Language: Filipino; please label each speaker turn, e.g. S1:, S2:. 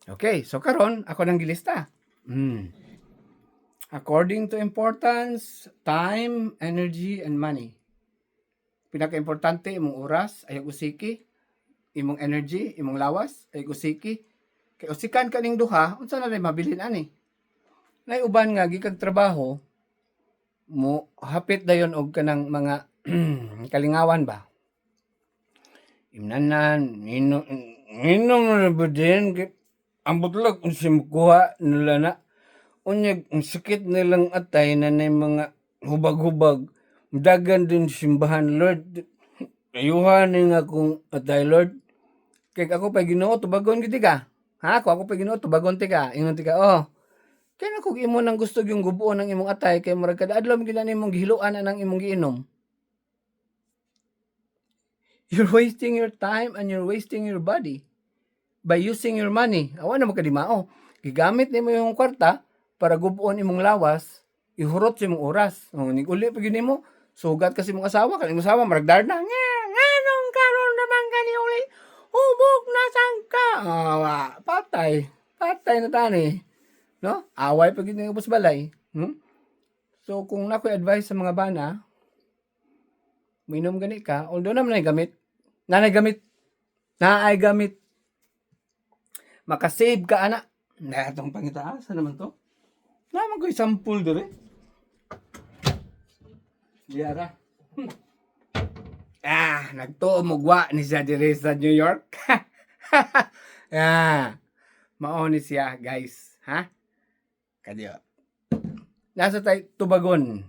S1: Okay, so karon ako nang gilista. According to importance, time, energy, and money. Pinaka-importante imong oras, ayog usiki, imong energy, imong lawas, ayog usiki. Kay usikan kaning duha, unsa na lay mabilin ani? Nay uban nga gikag trabaho mo hapit dayon og kanang mga kalingawan ba? Imnanan, inom na ba din? Ang butlag kung simukuha nila na. Unyag, ang sakit nilang atay na na mga hubag-hubag. Dagan din simbahan, Lord. Ayuhan ni nga kung atay, Lord. Kaya ako pa Ginoo, tubagon giti ka. Ha? Kung ako pa Ginoo, tubagon ti ka. Ingon ti ka, oh. Kaya na kung imo nang gusto yung gubuon ng imong atay, kaya marag kada adlaw gila na imong gihiluan na ng imong giinom. You're wasting your time and you're wasting your body by using your money. Awa na magkadimao. Gigamit nimo yung kwarta para gubuon imong lawas, ihurot sa imong oras. Ning uli pag nimo, sugat kasi imong asawa, kan imong asawa maragdar na. Nganong karon naman kani uli? Hubog na sangka. Patay. Patay na tani. No? Away pag ning ubos balay. So kung nakoy advice sa mga bana, minom gani ka, although naman ay gamit, naay gamit, makasave ka ana. Na itong pangitaas, naman to? Naman ko sample dere. Diara. Nagtuo mugwa ni siya dire sa New York. Mao ni siya, guys. Ha? Kadyo. Nasa tayo tubagon.